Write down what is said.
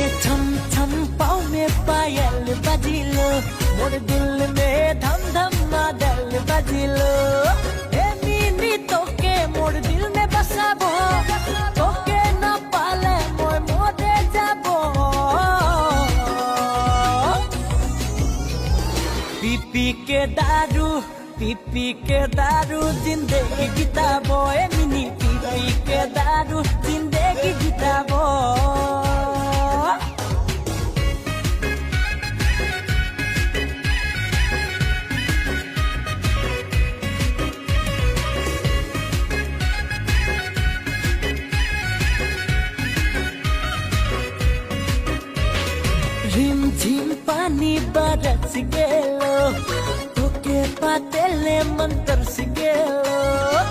के छम छम पाँव में पायल बजिलो, मोर दिल में धम धम मादल बजिलो। ए मीनी तोके मोर दिल में बसाबो, तोके न पाले मोर मोदे जाबो। पी के दारू जिंदगी बिताबो। ए मिनी पी के दारू जिंदगी बिताबो। रिम झिम पानी बरस गेलो, तोके पातेले मन तरस गेलो।